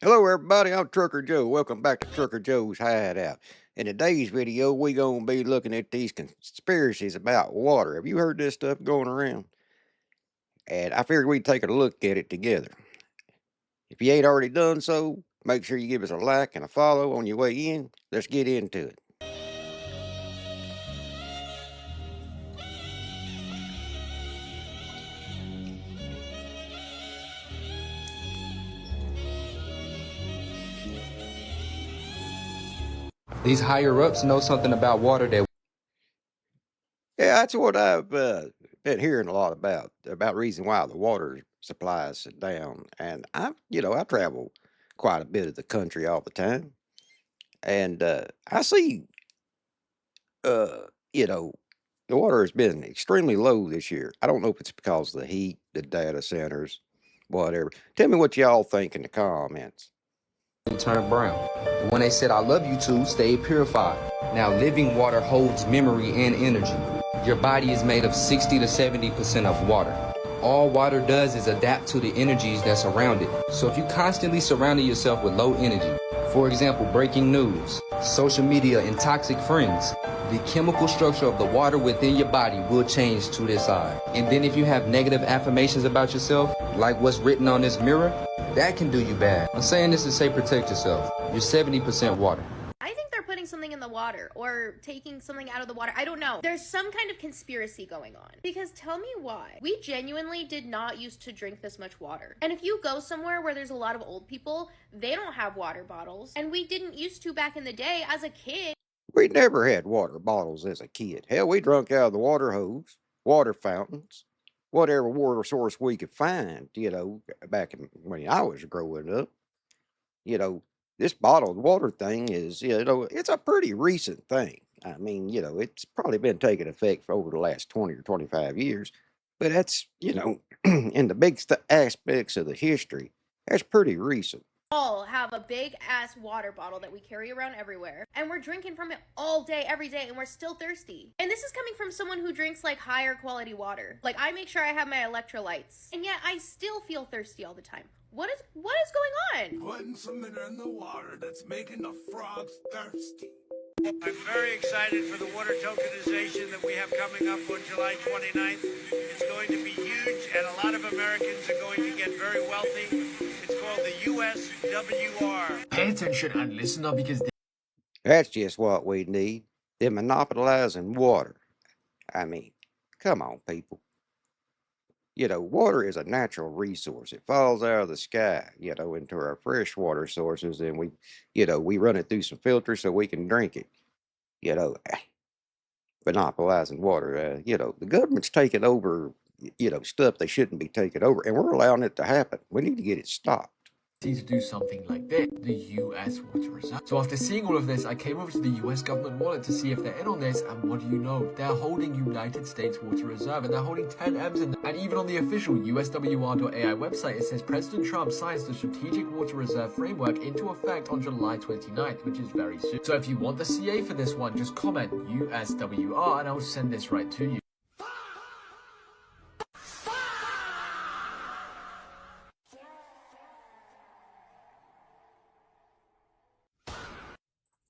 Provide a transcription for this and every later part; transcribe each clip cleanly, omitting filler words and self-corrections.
Hello, everybody. I'm Trucker Joe. Welcome back to Trucker Joe's Hideout. In today's video, we're going to be looking at these conspiracies about water. Have you heard this stuff going around? And I figured we'd take a look at it together. If you ain't already done so, make sure you give us a like and a follow on your way in. Let's get into it. These higher ups know something about water that Yeah, that's what I've been hearing a lot about reason why the water supply is down. And I travel quite a bit of the country all the time. And I see uh, you know, the water has been extremely low this year. I don't know if it's because of the heat, the data centers, whatever. Tell me what y'all think in the comments. turned brown. When they said I love you to stay purified. Now living water holds memory and energy. Your body is made of 60 to 70% of water. All water does is adapt to the energies that surround it. So if you constantly surrounding yourself with low energy, for example, breaking news, social media, and toxic friends, the chemical structure of the water within your body will change to this side. And then if you have negative affirmations about yourself, like what's written on this mirror, that can do you bad. I'm saying this to say protect yourself. You're 70% water. I think they're putting something in the water or taking something out of the water. I don't know. There's some kind of conspiracy going on. Because tell me why. We genuinely did not used to drink this much water. And if you go somewhere where there's a lot of old people, they don't have water bottles. And we didn't used to back in the day as a kid. We never had water bottles as a kid. Hell, we drunk out of the water hose, water fountains, whatever water source we could find, back when I was growing up. You know, this bottled water thing is, it's a pretty recent thing. I mean, it's probably been taking effect for over the last 20 or 25 years, but that's, in the big aspects of the history, that's pretty recent. All have a big ass water bottle that we carry around everywhere, and we're drinking from it all day every day, and we're still thirsty. And this is coming from someone who drinks like higher quality water. Like, I make sure I have my electrolytes, and yet I still feel thirsty all the time. What is going on? Putting some mineral in the water that's making the frogs thirsty. I'm very excited for the water tokenization that we have coming up on July 29th. It's going to be huge, and a lot of Americans are going to get very wealthy. It's called the USWR. Pay attention and listen up because That's just what we need. They're monopolizing water. I mean, come on, people. Water is a natural resource. It falls out of the sky, into our freshwater sources, and we run it through some filters so we can drink it. You know, Monopolizing water. The government's taking over, stuff they shouldn't be taking over, and we're allowing it to happen. We need to get it stopped. to do something like this, the US Water Reserve. So after seeing all of this, I came over to the US government wallet to see if they're in on this, and what do you know? They're holding United States Water Reserve, and they're holding 10 M's in them. And even on the official USWR.ai website, it says President Trump signs the Strategic Water Reserve Framework into effect on July 29th, which is very soon. So if you want the CA for this one, just comment USWR, and I'll send this right to you.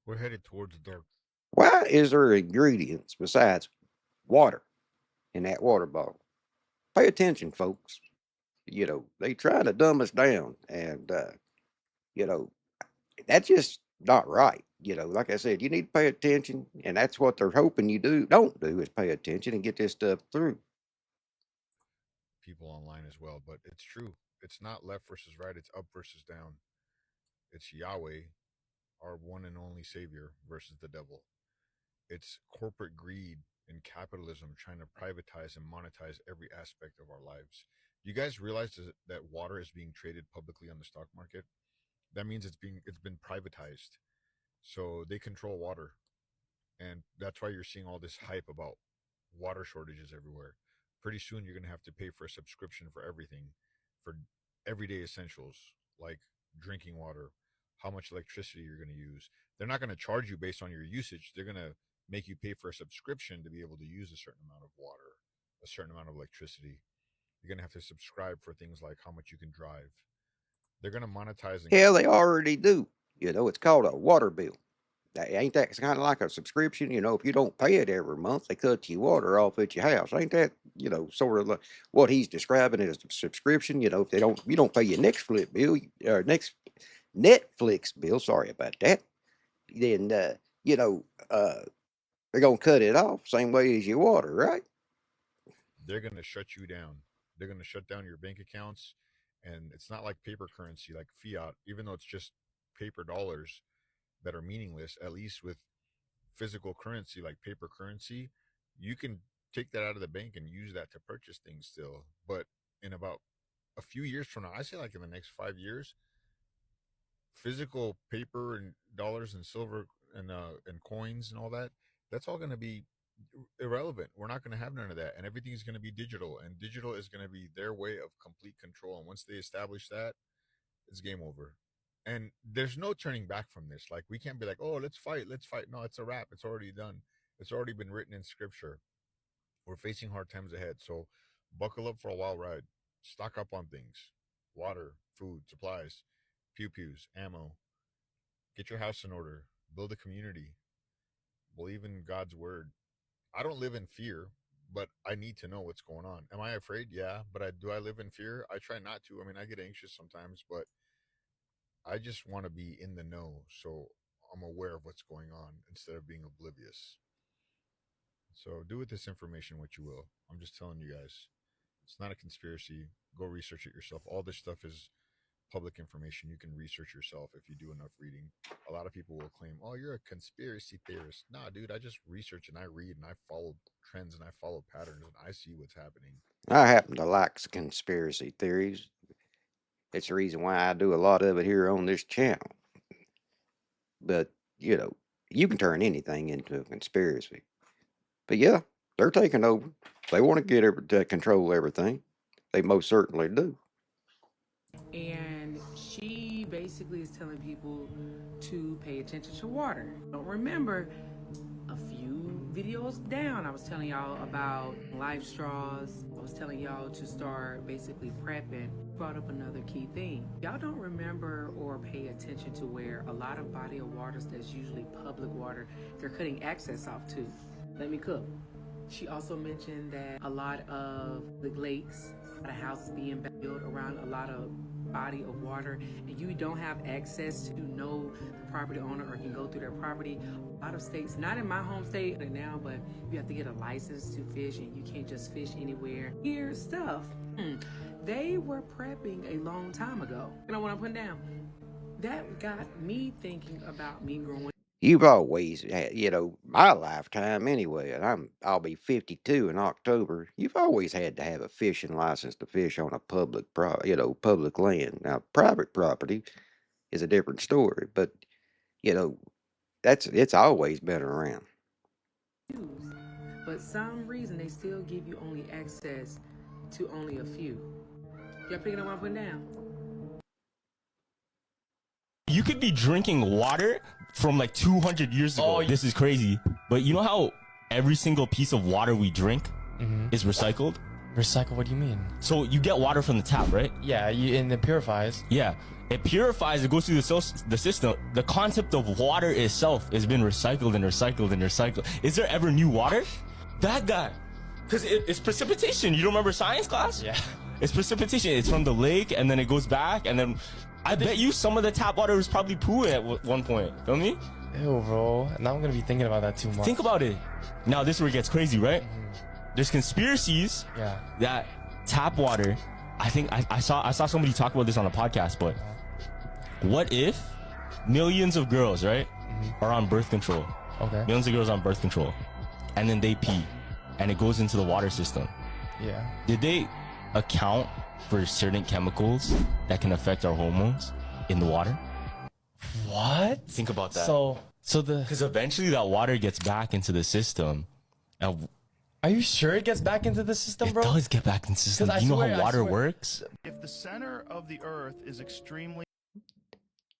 We're headed towards dark. Why is there ingredients besides water in that water bottle? Pay attention, folks. They try to dumb us down, and you know, that's just not right. Like I said, you need to pay attention, and that's what they're hoping you don't do is pay attention and get this stuff through. People online as well, but it's true. It's not left versus right, it's up versus down. It's Yahweh, our one and only savior, versus the devil. It's corporate greed and capitalism trying to privatize and monetize every aspect of our lives. You guys realize that water is being traded publicly on the stock market? That means it's been privatized. So they control water. And that's why you're seeing all this hype about water shortages everywhere. Pretty soon you're going to have to pay for a subscription for everything, for everyday essentials like drinking water, how much electricity you're going to use. They're not going to charge you based on your usage. They're going to make you pay for a subscription to be able to use a certain amount of water, a certain amount of electricity. You're going to have to subscribe for things like how much you can drive. They're gonna monetize and Hell, they already do. It's called a water bill. Ain't that kind of like a subscription? If you don't pay it every month, they cut your water off at your house. Ain't that, sort of like what he's describing as a subscription? If you don't pay your Netflix bill, or next Netflix bill, sorry about that, then, you know, uh, they're going to cut it off same way as your water, right? they're gonna shut you down. They're gonna shut down your bank accounts, and it's not like paper currency like fiat, even though it's just paper dollars that are meaningless. At least with physical currency like paper currency, you can take that out of the bank and use that to purchase things still. But in about a few years from now, I say like in the next 5 years, physical paper and dollars and silver and coins and all that, that's all going to be irrelevant. We're not going to have none of that, and everything's going to be digital, and digital is going to be their way of complete control. And once they establish that, it's game over. And there's no turning back from this. Like, we can't be like, oh, let's fight. No, it's a wrap. It's already done. It's already been written in scripture. We're facing hard times ahead, so buckle up for a wild ride. Stock up on things: water, food, supplies, pew pews, ammo. Get your house in order. Build a community. Believe in God's word. I don't live in fear, but I need to know what's going on. Am I afraid? Yeah, but do I live in fear? I try not to. I mean, I get anxious sometimes, but I just want to be in the know, so I'm aware of what's going on instead of being oblivious. So do with this information what you will. I'm just telling you guys. It's not a conspiracy. Go research it yourself. All this stuff is public information. You can research yourself if you do enough reading. A lot of people will claim, "Oh, you're a conspiracy theorist." Nah, dude, I just research and I read and I follow trends and I follow patterns and I see what's happening. I happen to like conspiracy theories. It's the reason why I do a lot of it here on this channel. But, you know, you can turn anything into a conspiracy. But yeah, they're taking over. They want to to control everything. They most certainly do. And she basically is telling people to pay attention to water. Don't remember a few videos down, I was telling y'all about life straws. I was telling y'all to start basically prepping. Brought up another key thing. Y'all don't remember or pay attention to where a lot of body of waters that's usually public water, they're cutting access off to. Let me cook. She also mentioned that a lot of the lakes, a lot of houses being built around a lot of body of water, and you don't have access to know the property owner or can go through their property. A lot of states, not in my home state now, but you have to get a license to fish, and you can't just fish anywhere. Here's stuff. They were prepping a long time ago. You know what I'm putting down? That got me thinking about me growing. You've always had, my lifetime anyway, and I'll be 52 in October. You've always had to have a fishing license to fish on a public land. Now, private property is a different story, but you know, it's always been around. But some reason they still give you only access to only a few. Y'all picking up what I'm putting down? You could be drinking water from like 200 years ago. Oh, this is crazy. But you know how every single piece of water we drink is recycled? Recycle? What do you mean? So you get water from the tap, right? Yeah, and it purifies. Yeah. It purifies, it goes through the system. The concept of water itself has been recycled and recycled and recycled. Is there ever new water? That guy. Because it's precipitation. You don't remember science class? Yeah. It's precipitation. It's from the lake and then it goes back and then I bet you some of the tap water was probably poo at one point. Feel me? Ew, bro. Now I'm gonna be thinking about that too much. Think about it. Now this is where it gets crazy, right? There's conspiracies that tap water. I think I saw somebody talk about this on a podcast, but what if millions of girls, right, are on birth control? Okay. Millions of girls on birth control, and then they pee, and it goes into the water system. Yeah. Did they account for certain chemicals that can affect our hormones in the water? What? Think about that. Because eventually that water gets back into the system. And are you sure it gets back into the system, bro? It does get back into the system. You know how water works? If the center of the earth is extremely...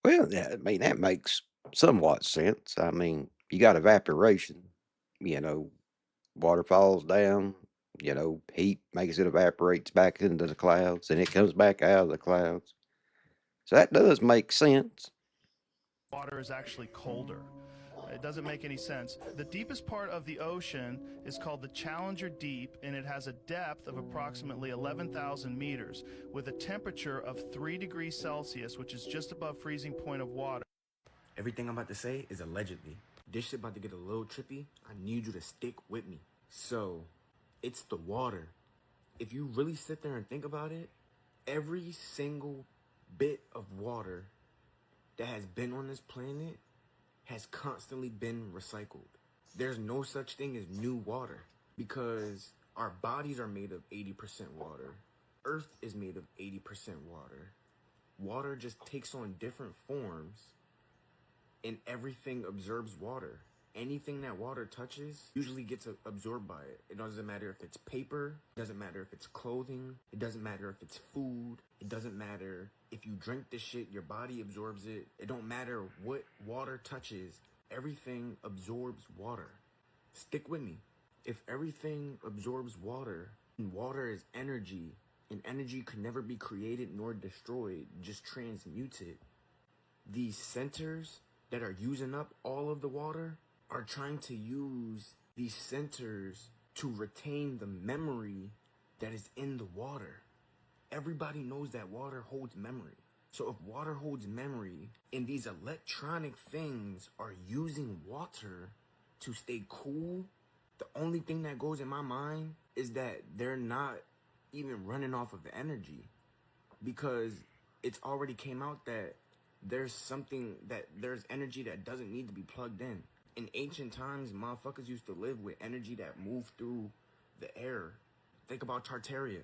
Well, yeah, I mean, that makes somewhat sense. I mean, you got evaporation, water falls down, heat makes it evaporates back into the clouds and it comes back out of the clouds. So that does make sense. Water is actually colder. It doesn't make any sense. The deepest part of the ocean is called the Challenger Deep, and it has a depth of approximately 11,000 meters with a temperature of 3 degrees Celsius, which is just above freezing point of water. Everything I'm about to say is allegedly. This shit about to get a little trippy. I need you to stick with me. So, it's the water. If you really sit there and think about it, every single bit of water that has been on this planet has constantly been recycled. There's no such thing as new water because our bodies are made of 80% water. Earth is made of 80% water. Water just takes on different forms and everything absorbs water. Anything that water touches usually gets absorbed by it. It doesn't matter if it's paper, it doesn't matter if it's clothing, it doesn't matter if it's food, it doesn't matter if you drink this shit, your body absorbs it. It don't matter what water touches, everything absorbs water. Stick with me. If everything absorbs water, and water is energy, and energy could never be created nor destroyed, just transmuted, these centers that are using up all of the water are trying to use these centers to retain the memory that is in the water. Everybody knows that water holds memory. So if water holds memory and these electronic things are using water to stay cool, the only thing that goes in my mind is that they're not even running off of the energy, because it's already came out that there's energy that doesn't need to be plugged in. In ancient times, motherfuckers used to live with energy that moved through the air. Think about Tartaria.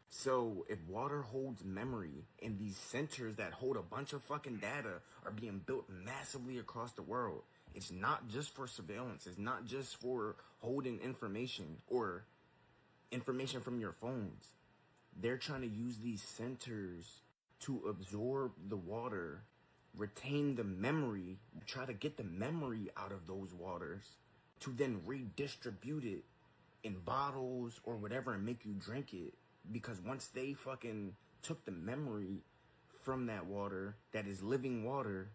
So if water holds memory and these centers that hold a bunch of fucking data are being built massively across the world, it's not just for surveillance. It's not just for holding information or information from your phones. They're trying to use these centers to absorb the water, retain the memory, try to get the memory out of those waters to then redistribute it in bottles or whatever and make you drink it. Because once they fucking took the memory from that water that is living water,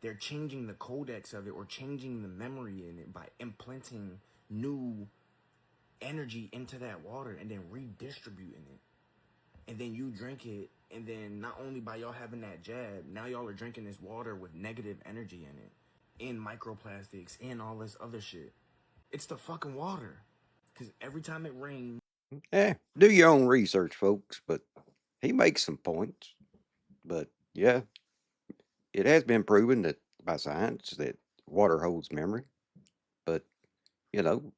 they're changing the codex of it or changing the memory in it by implanting new energy into that water and then redistributing it. And then you drink it, and then not only by y'all having that jab, now y'all are drinking this water with negative energy in it, and microplastics, and all this other shit. It's the fucking water. Because every time it rains... Do your own research, folks, but he makes some points. But yeah, it has been proven that by science that water holds memory. But, you know,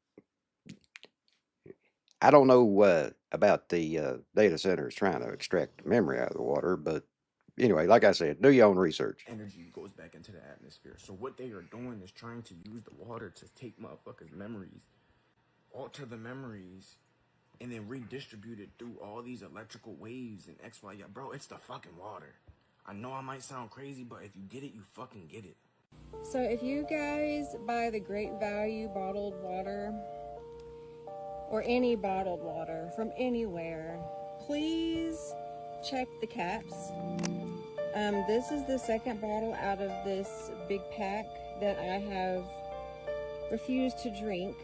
I don't know about the data centers trying to extract the memory out of the water, but anyway, like I said, do your own research. Energy goes back into the atmosphere. So what they are doing is trying to use the water to take motherfuckers' memories, alter the memories, and then redistribute it through all these electrical waves and X, Y, yeah. Bro, it's the fucking water. I know I might sound crazy, but if you get it, you fucking get it. So if you guys buy the Great Value bottled water, or any bottled water from anywhere, please check the caps. This is the second bottle out of this big pack that I have refused to drink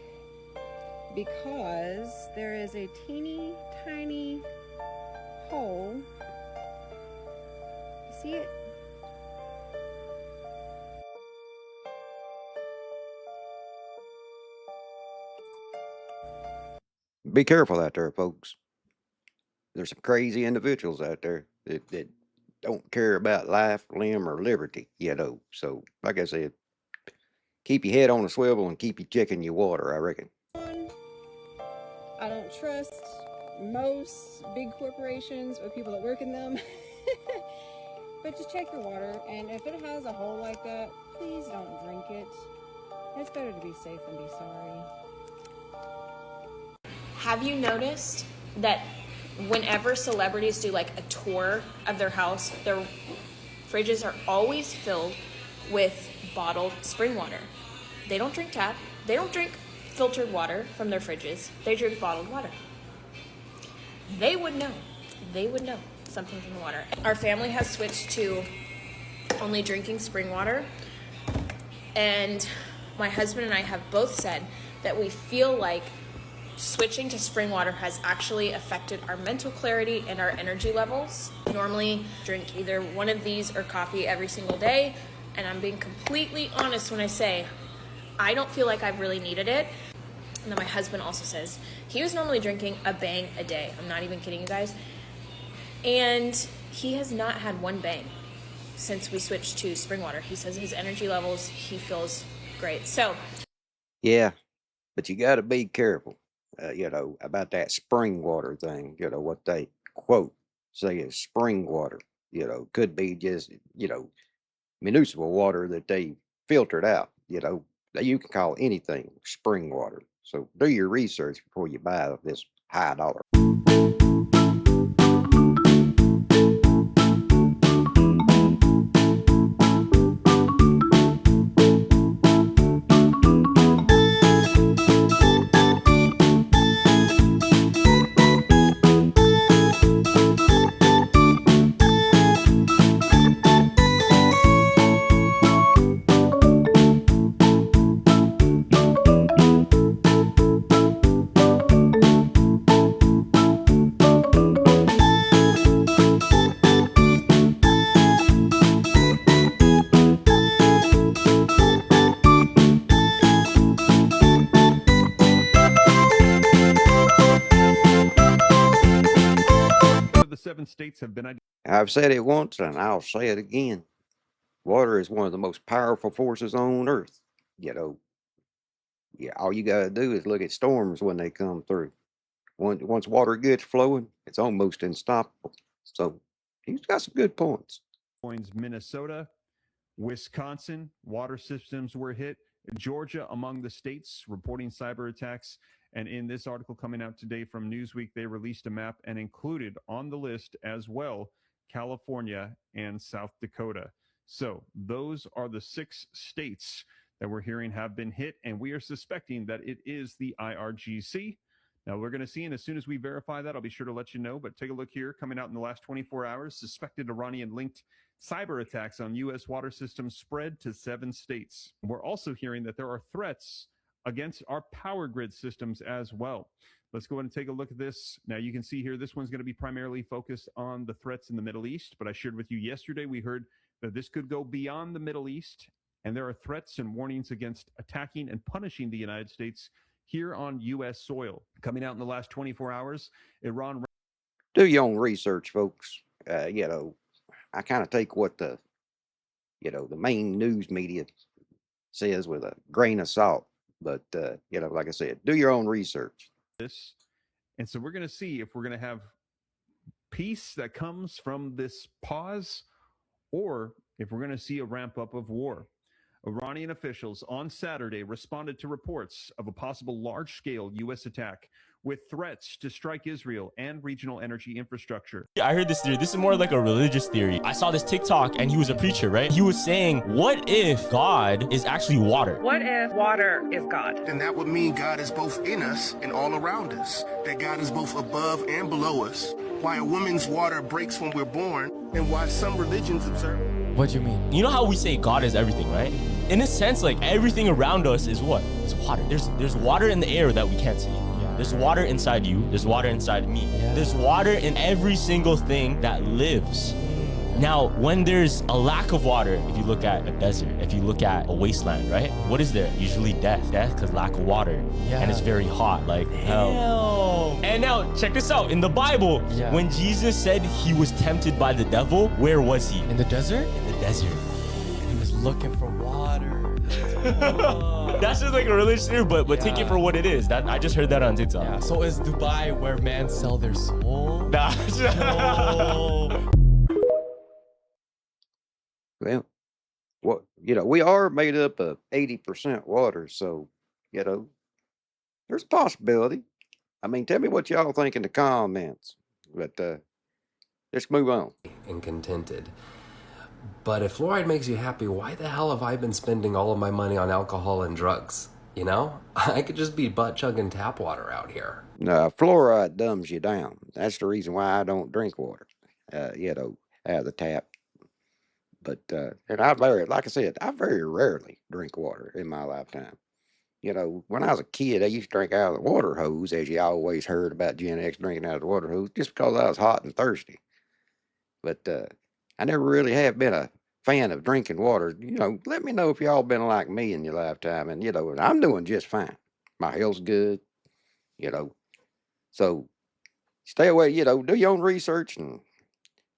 because there is a teeny tiny hole. See it? Be careful out there, folks. There's some crazy individuals out there that don't care about life, limb, or liberty, you know. So, like I said, keep your head on a swivel and keep you checking your water, I reckon. I don't trust most big corporations or people that work in them. But just check your water, and if it has a hole like that, please don't drink it. It's better to be safe than be sorry. Have you noticed that whenever celebrities do like a tour of their house, their fridges are always filled with bottled spring water? They don't drink tap. They don't drink filtered water from their fridges. They drink bottled water. They would know. They would know. something from the water. Our family has switched to only drinking spring water, and my husband and I have both said that we feel like switching to spring water has actually affected our mental clarity and our energy levels. Normally drink either one of these or coffee every single day, and I'm being completely honest when I say I don't feel like I've really needed it. And then my husband also says he was normally drinking a bang a day. I'm not even kidding you guys. And he has not had one bang since we switched to spring water. He says his energy levels, he feels great. So Yeah, but you got to be careful, about that spring water thing. What they quote say is spring water. Could be just municipal water that they filtered out. You can call anything spring water. So do your research before you buy this high dollar. The 7 states have been. I've said it once and I'll say it again. Water is one of the most powerful forces on earth. Yeah, all you got to do is look at storms when they come through. Once water gets flowing, it's almost unstoppable. So he's got some good points. Minnesota, Wisconsin, water systems were hit. Georgia among the states reporting cyber attacks. And in this article coming out today from Newsweek, they released a map and included on the list as well California and South Dakota. So those are the 6 states that we're hearing have been hit, and we are suspecting that it is the IRGC. Now, we're going to see, and as soon as we verify that, I'll be sure to let you know. But take a look here, coming out in the last 24 hours, suspected Iranian-linked cyber attacks on U.S. water systems spread to 7 states. We're also hearing that there are threats against our power grid systems as well. Let's go ahead and take a look at this. Now, you can see here, this one's going to be primarily focused on the threats in the Middle East, but I shared with you yesterday, we heard that this could go beyond the Middle East, and there are threats and warnings against attacking and punishing the United States here on U.S. soil. Coming out in the last 24 hours, Iran. Do your own research, folks. I kind of take what the main news media says with a grain of salt. But, like I said, do your own research. And so we're going to see if we're going to have peace that comes from this pause or if we're going to see a ramp up of war. Iranian officials on Saturday responded to reports of a possible large-scale U.S. attack with threats to strike Israel and regional energy infrastructure. I heard this theory. This is more like a religious theory. I saw this TikTok and he was a preacher, right? He was saying, what if God is actually water? What if water is God? Then that would mean God is both in us and all around us. That God is both above and below us. Why a woman's water breaks when we're born, and why some religions observe. What do you mean? You know how we say God is everything, right? In a sense, like everything around us is what? It's water. There's water in the air that we can't see. There's water inside you. There's water inside me. Yeah. There's water in every single thing that lives. Now, when there's a lack of water, if you look at a desert, if you look at a wasteland, right? What is there? Usually death. Death because lack of water. Yeah. And it's very hot, like hell. And now, check this out. In the Bible, when Jesus said he was tempted by the devil, where was he? In the desert? In the desert. He was looking for water. That's just like a religious theory, but take it for what it is. That I just heard that on TikTok. Yeah. So is Dubai where men sell their soul? Nah. No. Well, we are made up of 80% water, so there's a possibility. I mean, tell me what y'all think in the comments. But let's move on. And contented. But if fluoride makes you happy, why the hell have I been spending all of my money on alcohol and drugs? You know? I could just be butt-chugging tap water out here. No, fluoride dumbs you down. That's the reason why I don't drink water. out of the tap. But and like I said, I very rarely drink water in my lifetime. When I was a kid, I used to drink out of the water hose, as you always heard about Gen X drinking out of the water hose, just because I was hot and thirsty. But I never really have been a fan of drinking water. Let me know if y'all been like me in your lifetime. And, I'm doing just fine. My health's good, you know. So stay away, do your own research and,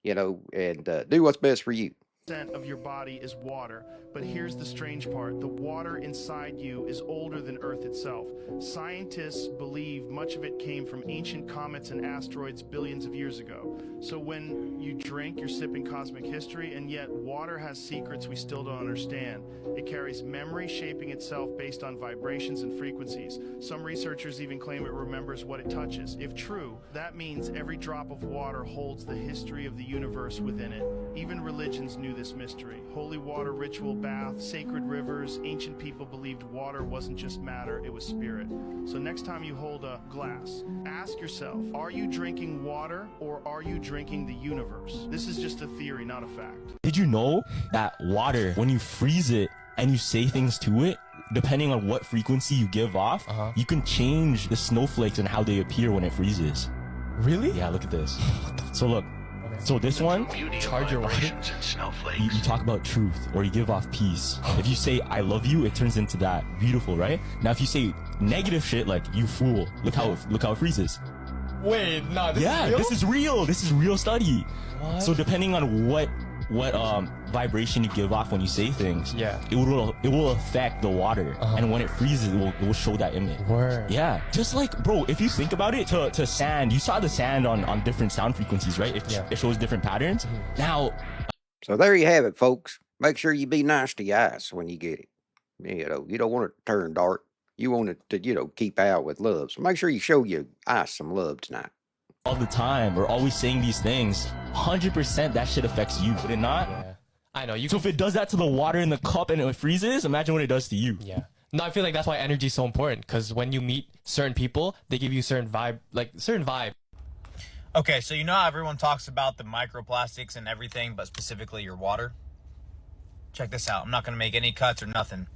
do what's best for you. Of your body is water, but here's the strange part. The water inside you is older than Earth itself. Scientists believe much of it came from ancient comets and asteroids billions of years ago. So when you drink, you're sipping cosmic history, and yet water has secrets we still don't understand. It carries memory shaping itself based on vibrations and frequencies. Some researchers even claim it remembers what it touches. If true, that means every drop of water holds the history of the universe within it. Even religions knew this mystery. Holy water ritual bath, sacred rivers, ancient people believed water wasn't just matter, it was spirit. So next time you hold a glass, ask yourself, are you drinking water or are you drinking the universe? This is just a theory, not a fact. Did you know that water, when you freeze it and you say things to it, depending on what frequency you give off, you can change the snowflakes and how they appear when it freezes? Really? Yeah, look at this. So look. So this one, charge your water. You talk about truth or you give off peace. If you say I love you, it turns into that. Beautiful, right? Now if you say negative shit like you fool, look how it freezes. Wait, no, this is real? This is real. This is real study. What? So depending on what vibration you give off when you say things, it will affect the water, and when it freezes, it will show that image. Word. Yeah, just like, bro, if you think about it, to sand, you saw the sand on different sound frequencies, right? It shows different patterns. Now, so there you have it, folks. Make sure you be nice to your ice when you get it. You don't want it to turn dark. You want it to keep out with love. So make sure you show your ice some love tonight. All the time, we're always saying these things. 100% that shit affects you, would it not? Yeah. I know. So if it does that to the water in the cup and it freezes, imagine what it does to you. Yeah. No, I feel like that's why energy is so important, because when you meet certain people, they give you certain vibe. Okay, so you know how everyone talks about the microplastics and everything, but specifically your water? Check this out. I'm not going to make any cuts or nothing.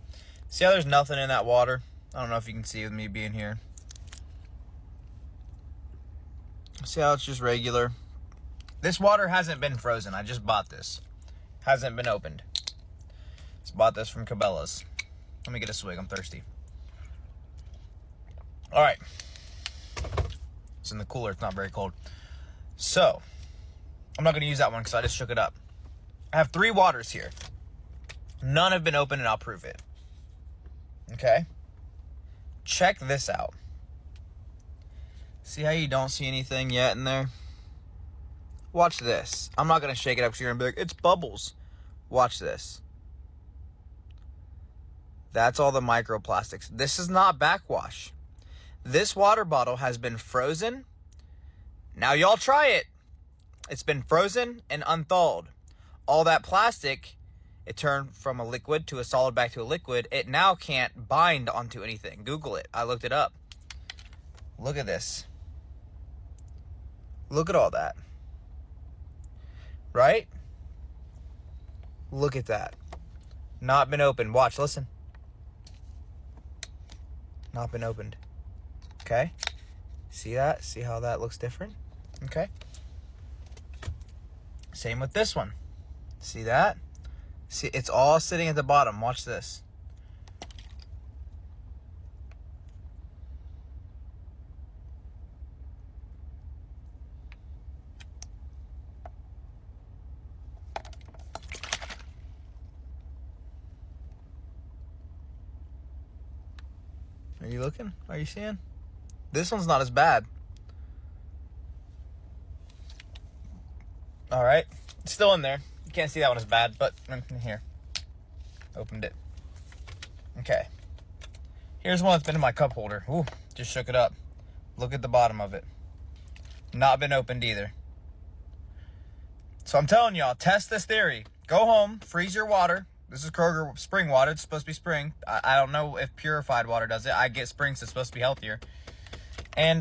See how there's nothing in that water? I don't know if you can see with me being here. See how it's just regular? This water hasn't been frozen. I just bought this. Hasn't been opened. Just bought this from Cabela's. Let me get a swig. I'm thirsty. All right. It's in the cooler. It's not very cold. So, I'm not going to use that one because I just shook it up. I have 3 waters here. None have been opened, and I'll prove it. Okay? Check this out. See how you don't see anything yet in there? Watch this. I'm not going to shake it up because you're going to be like, it's bubbles. Watch this. That's all the microplastics. This is not backwash. This water bottle has been frozen. Now y'all try it. It's been frozen and unthawed. All that plastic, it turned from a liquid to a solid back to a liquid. It now can't bind onto anything. Google it. I looked it up. Look at this. Look at all that. Right? Look at that. Not been opened. Watch, listen. Not been opened. Okay? See that? See how that looks different? Okay? Same with this one. See that? See, it's all sitting at the bottom. Watch this. Are you looking? Are you seeing? This one's not as bad. All right. It's still in there. You can't see that one as bad, but here. Opened it. Okay. Here's one that's been in my cup holder. Ooh, just shook it up. Look at the bottom of it. Not been opened either. So I'm telling y'all, test this theory. Go home, freeze your water. This is Kroger spring water. It's supposed to be spring. I don't know if purified water does it. I get spring, so it's supposed to be healthier. And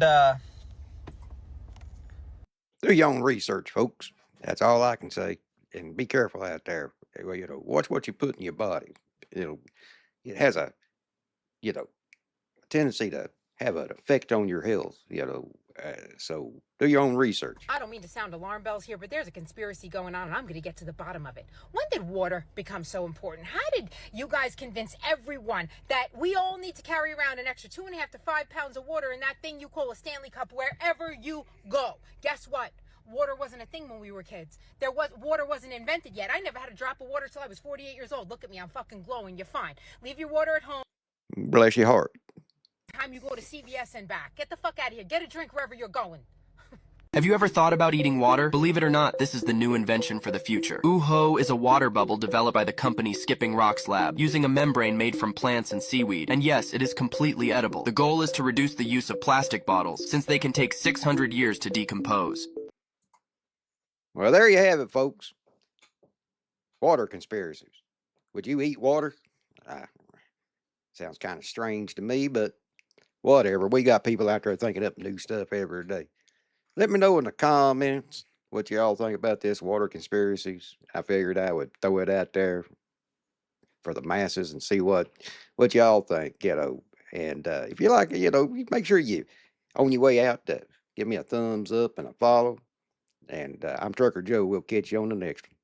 do your own research, folks. That's all I can say. And be careful out there. Well, watch what you put in your body. It has a, tendency to have an effect on your health. So do your own research. I don't mean to sound alarm bells here, but there's a conspiracy going on, and I'm going to get to the bottom of it. When did water become so important? How did you guys convince everyone that we all need to carry around an extra 2.5 to 5 pounds of water in that thing you call a Stanley Cup wherever you go? Guess what? Water wasn't a thing when we were kids. Water wasn't invented yet. I never had a drop of water till I was 48 years old. Look at me, I'm fucking glowing. You're fine. Leave your water at home. Bless your heart. Time you go to CVS and back. Get the fuck out of here. Get a drink wherever you're going. Have you ever thought about eating water? Believe it or not, this is the new invention for the future. Uho is a water bubble developed by the company Skipping Rocks Lab, using a membrane made from plants and seaweed. And yes, it is completely edible. The goal is to reduce the use of plastic bottles, since they can take 600 years to decompose. Well, there you have it, folks. Water conspiracies. Would you eat water? Sounds kind of strange to me, but whatever. We got people out there thinking up new stuff every day. Let me know in the comments what y'all think about this water conspiracies. I figured I would throw it out there for the masses and see what y'all think, And if you like it, make sure you, on your way out, give me a thumbs up and a follow. And I'm Trucker Joe. We'll catch you on the next one.